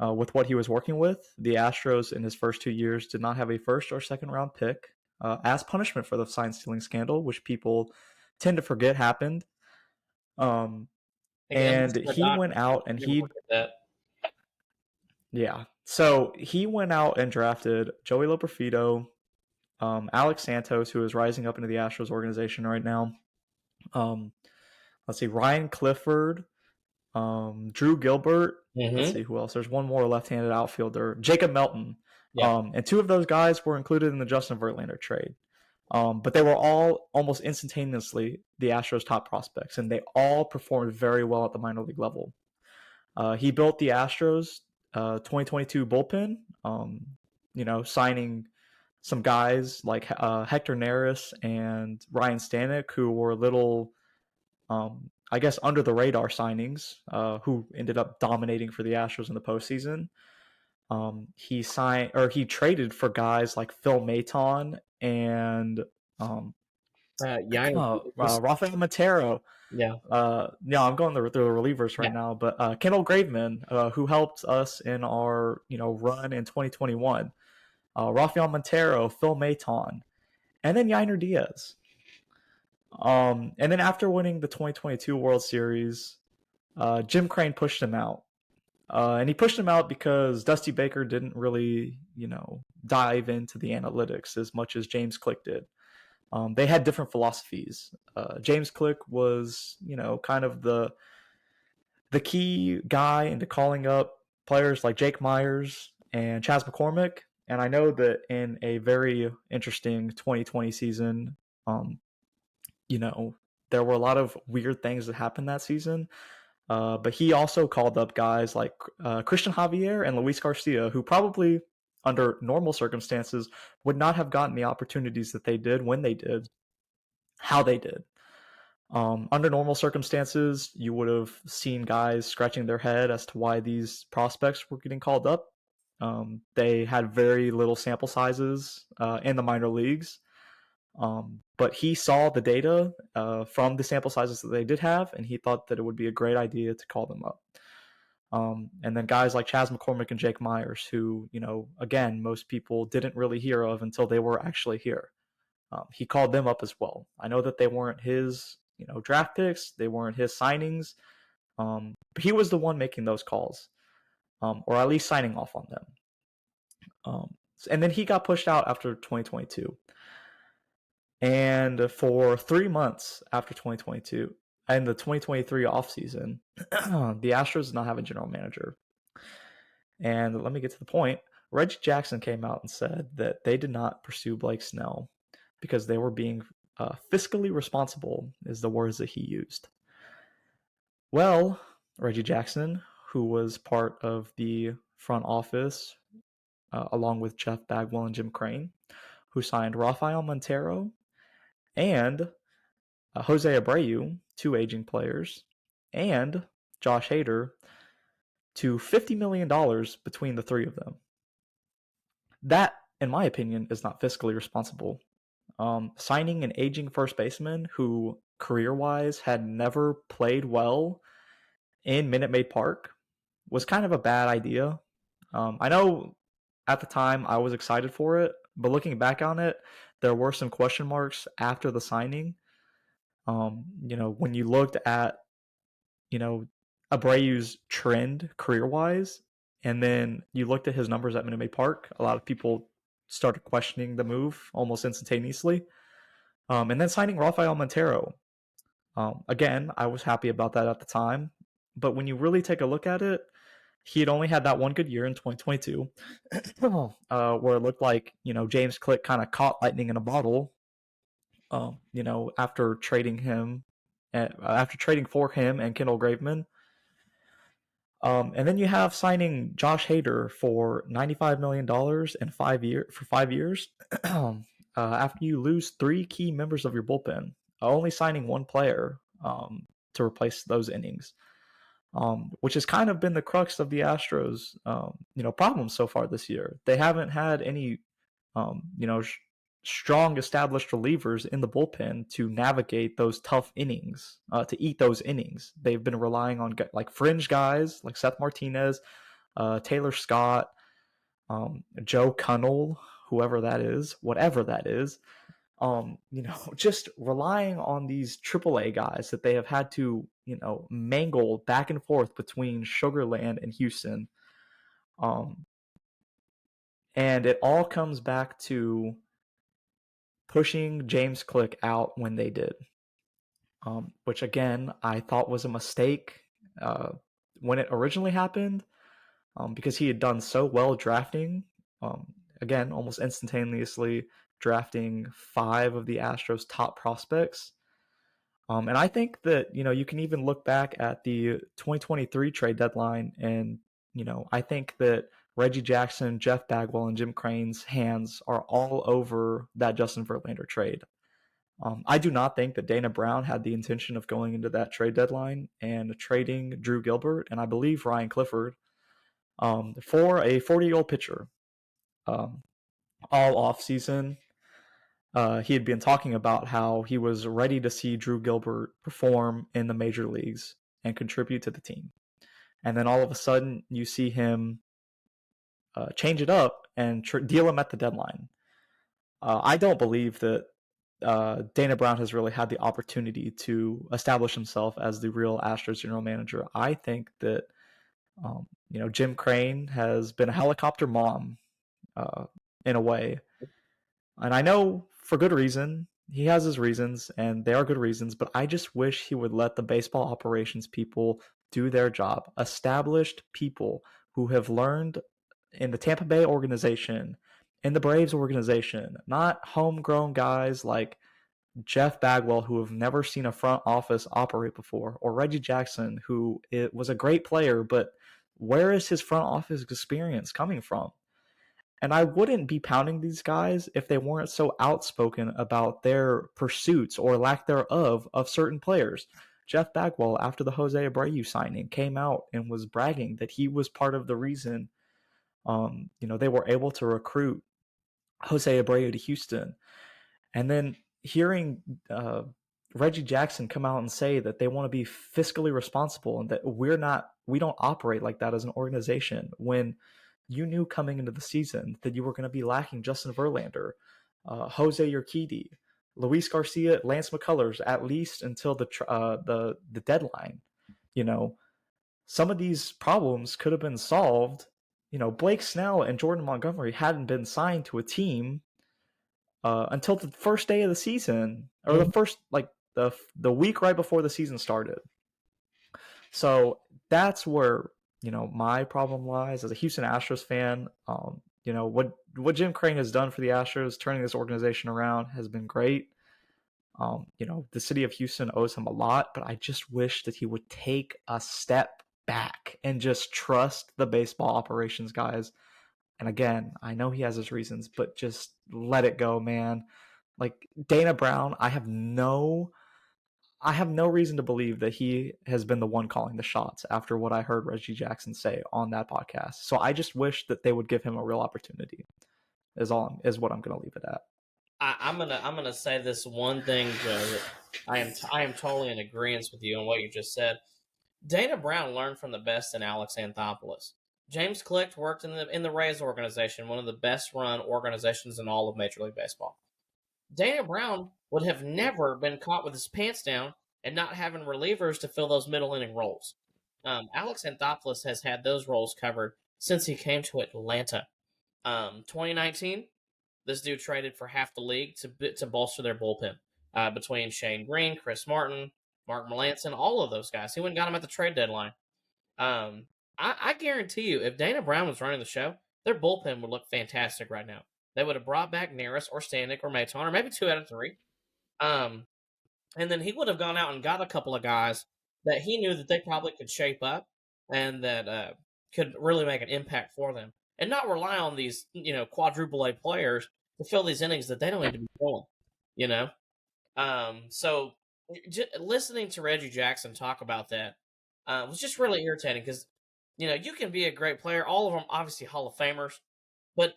with what he was working with. The Astros in his first 2 years did not have a first or second round pick as punishment for the sign stealing scandal, which people tend to forget happened. Um, Again, and listen to he Doc. went out and Never forget that. yeah. So he went out and drafted Joey Loperfido, Alex Santos, who is rising up into the Astros organization right now. Um, let's see, Ryan Clifford, Drew Gilbert. Let's Mm-hmm. see who else. There's one more left-handed outfielder, Jacob Melton. Yeah. And two of those guys were included in the Justin Verlander trade. But they were all almost instantaneously the Astros' top prospects, and they all performed very well at the minor league level. He built the Astros 2022 bullpen, signing some guys like Hector Neris and Ryan Stanek, who were little I guess under the radar signings, who ended up dominating for the Astros in the postseason. He traded for guys like Phil Maton and Yeah. Rafael Montero. Yeah. I'm going through the relievers right Yeah. now, but Kendall Graveman, who helped us in our run in 2021. Rafael Montero, Phil Maton, and then Yainer Diaz. And then after winning the 2022 World Series, Jim Crane pushed him out. And he pushed him out because Dusty Baker didn't really, dive into the analytics as much as James Click did. They had different philosophies. James Click was, kind of the key guy into calling up players like Jake Myers and Chas McCormick. And I know that in a very interesting 2020 season, um, there were a lot of weird things that happened that season. But he also called up guys like Christian Javier and Luis Garcia, who probably, under normal circumstances, would not have gotten the opportunities that they did when they did, how they did. Under normal circumstances, you would have seen guys scratching their head as to why these prospects were getting called up. They had very little sample sizes in the minor leagues. But he saw the data from the sample sizes that they did have, and he thought that it would be a great idea to call them up. And then guys like Chas McCormick and Jake Myers, who, again, most people didn't really hear of until they were actually here. He called them up as well. I know that they weren't his, draft picks, they weren't his signings, but he was the one making those calls, or at least signing off on them. And then he got pushed out after 2022. And for 3 months after 2022 and the 2023 offseason, the Astros did not have a general manager. And let me get to the point. Reggie Jackson came out and said that they did not pursue Blake Snell because they were being fiscally responsible, is the words that he used. Well, Reggie Jackson, who was part of the front office along with Jeff Bagwell and Jim Crane, who signed Rafael Montero and Jose Abreu, two aging players, and Josh Hader to $50 million between the three of them. That, in my opinion, is not fiscally responsible. Signing an aging first baseman who career-wise had never played well in Minute Maid Park was kind of a bad idea. I know at the time I was excited for it, but looking back on it, there were some question marks after the signing. When you looked at, Abreu's trend career-wise, and then you looked at his numbers at Minute Maid Park, a lot of people started questioning the move almost instantaneously. And then signing Rafael Montero. Again, I was happy about that at the time, but when you really take a look at it, he had only had that one good year in 2022, where it looked like James Click kind of caught lightning in a bottle. After trading for him and Kendall Graveman. And then you have signing Josh Hader for $95 million in 5 years. After you lose three key members of your bullpen, only signing one player to replace those innings, which has kind of been the crux of the Astros, problems so far this year. They haven't had any, strong established relievers in the bullpen to navigate those tough innings, to eat those innings. They've been relying on like fringe guys like Seth Martinez, Taylor Scott, Joe Cunnell, whoever that is, whatever that is. Just relying on these AAA guys that they have had to, mangle back and forth between Sugarland and Houston. And it all comes back to pushing James Click out when they did, which again I thought was a mistake when it originally happened, because he had done so well drafting, again almost instantaneously drafting 5 of the Astros' top prospects. And I think that you can even look back at the 2023 trade deadline, and I think that Reggie Jackson, Jeff Bagwell, and Jim Crane's hands are all over that Justin Verlander trade. I do not think that Dana Brown had the intention of going into that trade deadline and trading Drew Gilbert and I believe Ryan Clifford for a 40-year-old pitcher. All offseason, he had been talking about how he was ready to see Drew Gilbert perform in the major leagues and contribute to the team. And then all of a sudden, you see him change it up and deal him at the deadline. I don't believe that Dana Brown has really had the opportunity to establish himself as the real Astros general manager. I think that Jim Crane has been a helicopter mom in a way, and I know for good reason. He has his reasons, and they are good reasons, but I just wish he would let the baseball operations people do their job. Established people who have learned in the Tampa Bay organization, in the Braves organization, not homegrown guys like Jeff Bagwell, who have never seen a front office operate before, or Reggie Jackson, who was a great player, but where is his front office experience coming from? And I wouldn't be pounding these guys if they weren't so outspoken about their pursuits or lack thereof of certain players. Jeff Bagwell, after the Jose Abreu signing, came out and was bragging that he was part of the reason, they were able to recruit Jose Abreu to Houston. And then hearing Reggie Jackson come out and say that they want to be fiscally responsible and that we don't operate like that as an organization, when you knew coming into the season that you were going to be lacking Justin Verlander, Jose Urquidy, Luis Garcia, Lance McCullers, at least until the deadline. Some of these problems could have been solved. Blake Snell and Jordan Montgomery hadn't been signed to a team until the first day of the season, or the first the week right before the season started. So that's where my problem lies as a Houston Astros fan. What Jim Crane has done for the Astros, turning this organization around, has been great. The city of Houston owes him a lot, but I just wish that he would take a step back and just trust the baseball operations guys. And again, I know he has his reasons, but just let it go, man. Like Dana Brown, I have no reason to believe that he has been the one calling the shots after what I heard Reggie Jackson say on that podcast. So I just wish that they would give him a real opportunity. Is what I'm going to leave it at. I'm gonna say this one thing, Joe. That I am totally in agreement with you on what you just said. Dana Brown learned from the best in Alex Anthopoulos. James Click worked in the Rays organization, one of the best run organizations in all of Major League Baseball. Dana Brown would have never been caught with his pants down and not having relievers to fill those middle inning roles. Alex Anthopoulos has had those roles covered since he came to Atlanta. 2019, this dude traded for half the league to bolster their bullpen between Shane Green, Chris Martin, Mark Melanson, all of those guys. He went and got him at the trade deadline. I guarantee you, if Dana Brown was running the show, their bullpen would look fantastic right now. They would have brought back Neris or Stanek or Maton or maybe 2 out of 3. And then he would have gone out and got a couple of guys that he knew that they probably could shape up and that could really make an impact for them. And not rely on these, quadruple A players to fill these innings that they don't need to be filling, So listening to Reggie Jackson talk about that was just really irritating because, you can be a great player. All of them, obviously, Hall of Famers, but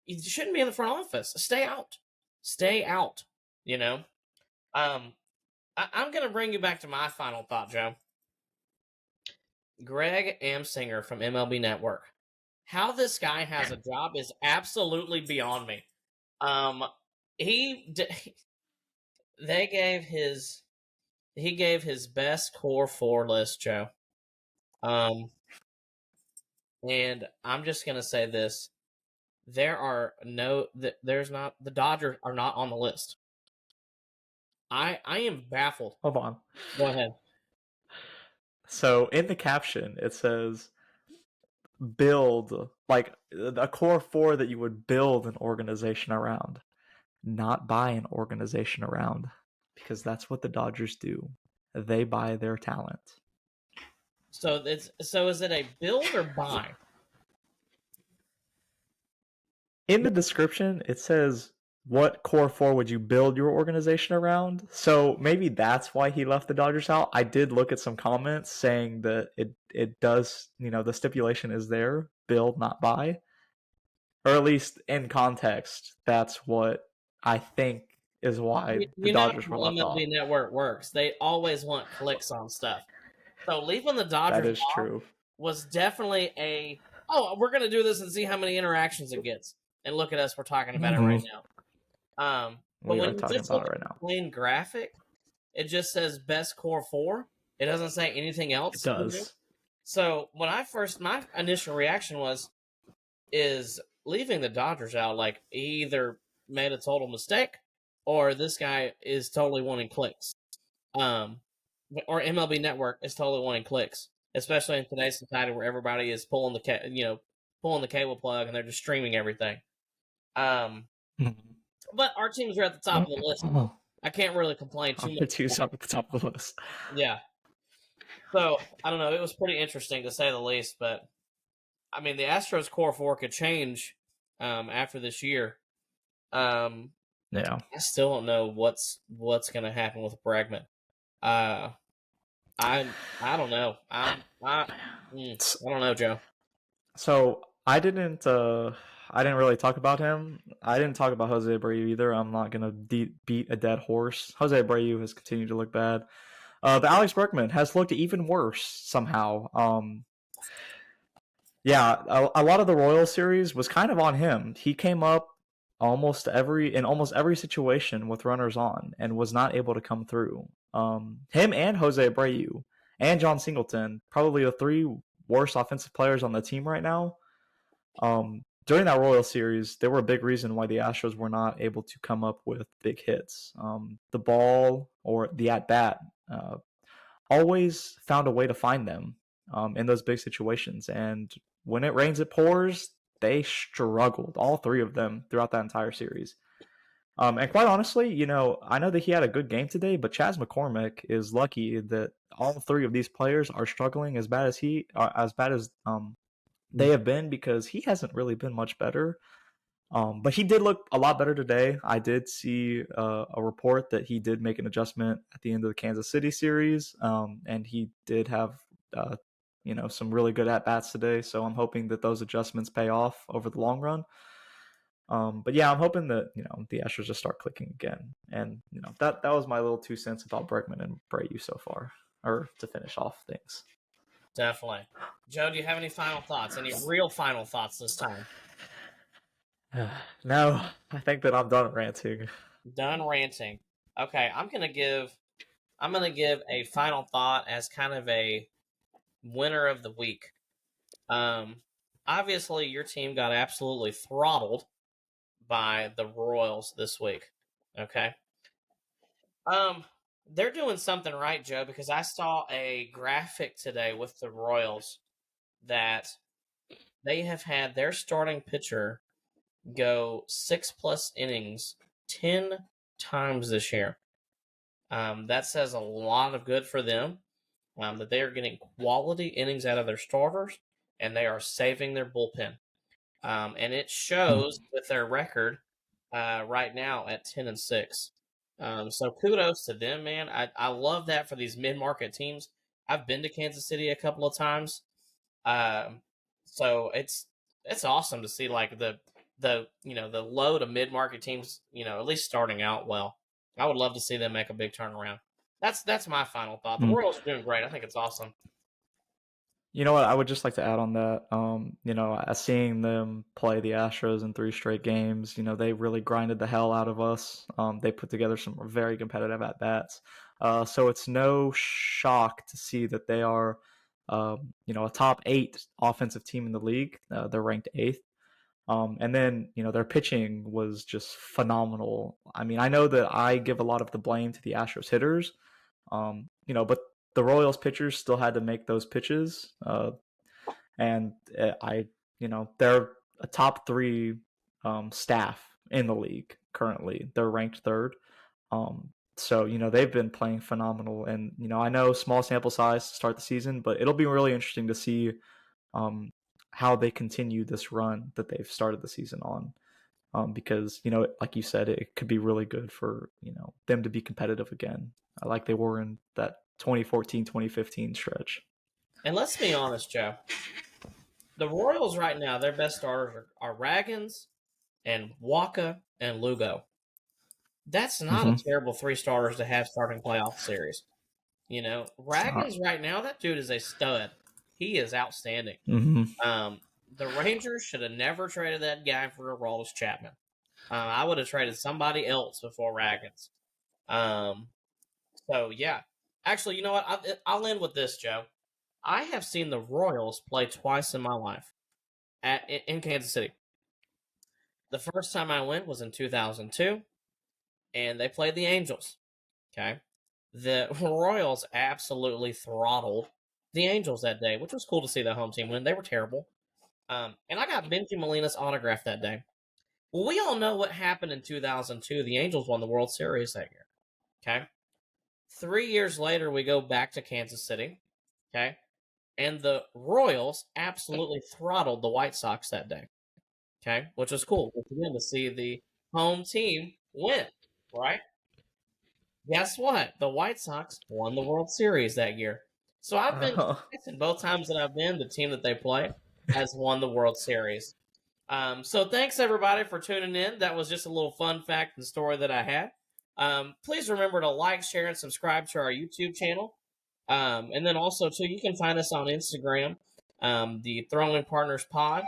you shouldn't be in the front office. Stay out. I'm going to bring you back to my final thought, Joe. Greg Amsinger from MLB Network. How this guy has a job is absolutely beyond me. He gave his best core 4 list, Joe. And I'm just gonna say this: the Dodgers are not on the list. I am baffled. Hold on. Go ahead. So in the caption, it says build, like a core 4 that you would build an organization around, not buy an organization around, because that's what the Dodgers do. They buy their talent. So is it a build or buy? In the description, it says, what core 4 would you build your organization around? So maybe that's why he left the Dodgers out. I did look at some comments saying that it does, the stipulation is there, build, not buy. Or at least in context, that's what I think is why the Dodgers were left off. MLB Network works. They always want clicks on stuff. So leaving the Dodgers that is true. Was definitely we're going to do this and see how many interactions it gets. And look at us, we're talking about it right now. But when you just look at the plain graphic, it just says best core 4. It doesn't say anything else. It does. So when my initial reaction is leaving the Dodgers out, like he either made a total mistake or this guy is totally wanting clicks. Or MLB Network is totally wanting clicks, especially in today's society where everybody is pulling the cable plug and they're just streaming everything. But our teams are at the top of the list. I can't really complain too much. The two's up at the top of the list. Yeah. So, I don't know. It was pretty interesting to say the least, but I mean, the Astros core 4 could change after this year. Yeah. I still don't know what's going to happen with Bregman. I don't know. I don't know, Joe. So I didn't really talk about him. I didn't talk about Jose Abreu either. I'm not gonna beat a dead horse. Jose Abreu has continued to look bad. But Alex Bregman has looked even worse somehow. Yeah, a lot of the Royals series was kind of on him. He came up in almost every situation with runners on and was not able to come through. Him and Jose Abreu and John Singleton, probably the 3 worst offensive players on the team right now. during that Royal series, they were a big reason why the Astros were not able to come up with big hits. The ball or the at bat always found a way to find them in those big situations. And when it rains, it pours. They struggled, all three of them, throughout that entire series. And quite honestly, I know that he had a good game today, but Chas McCormick is lucky that all three of these players are struggling as bad as they have been, because he hasn't really been much better. But he did look a lot better today. I did see a report that he did make an adjustment at the end of the Kansas City series, and he did have some really good at bats today. So I'm hoping that those adjustments pay off over the long run. But yeah, I'm hoping that the Astros just start clicking again. And that was my little 2 cents about Bregman and Brayu so far, or to finish off things. Definitely. Joe, do you have any final thoughts? Any real final thoughts this time? No, I think that I'm done ranting. Done ranting. Okay, I'm gonna give a final thought as kind of a winner of the week. Obviously your team got absolutely throttled by the Royals this week. Okay. They're doing something right, Joe, because I saw a graphic today with the Royals that they have had their starting pitcher go 6+ innings 10 times this year. That says a lot of good for them, that they are getting quality innings out of their starters, and they are saving their bullpen. And it shows with their record right now at 10-6. So kudos to them, man. I love that for these mid-market teams. I've been to Kansas City a couple of times. So it's awesome to see like the low to mid-market teams, at least starting out well. I would love to see them make a big turnaround. That's my final thought. The Royals are doing great. I think it's awesome. You know what? I would just like to add on that. Seeing them play the Astros in 3 straight games, they really grinded the hell out of us. They put together some very competitive at bats. So it's no shock to see that they are, a top 8 offensive team in the league. They're ranked 8th. And then, their pitching was just phenomenal. I mean, I know that I give a lot of the blame to the Astros hitters, but the Royals pitchers still had to make those pitches. And they're a top 3 staff in the league currently. They're ranked 3rd. So, they've been playing phenomenal. And, I know small sample size to start the season, but it'll be really interesting to see how they continue this run that they've started the season on. Because, like you said, it could be really good for, them to be competitive again, like they were in that 2014-2015 stretch. And let's be honest, Joe. The Royals right now, their best starters are Raggins and Waka and Lugo. That's not a terrible 3 starters to have starting playoff series. Raggins right now, that dude is a stud. He is outstanding. The Rangers should have never traded that guy for Aroldis Chapman. I would have traded somebody else before Raggins. So, yeah. Actually, you know what? I'll end with this, Joe. I have seen the Royals play twice in my life in Kansas City. The first time I went was in 2002, and they played the Angels. Okay. The Royals absolutely throttled the Angels that day, which was cool to see the home team win. They were terrible. And I got Benji Molina's autograph that day. Well, we all know what happened in 2002. The Angels won the World Series that year. Okay. 3 years later, we go back to Kansas City. Okay. And the Royals absolutely throttled the White Sox that day. Okay. Which was cool. Again, to see the home team win. Right. Guess what? The White Sox won the World Series that year. So I've been and both times that I've been, the team that they play has won the World Series. So thanks everybody for tuning in. That was just a little fun fact and story that I had. Please remember to like, share, and subscribe to our YouTube channel. And then also too, you can find us on Instagram, the Throwing Partners Pod.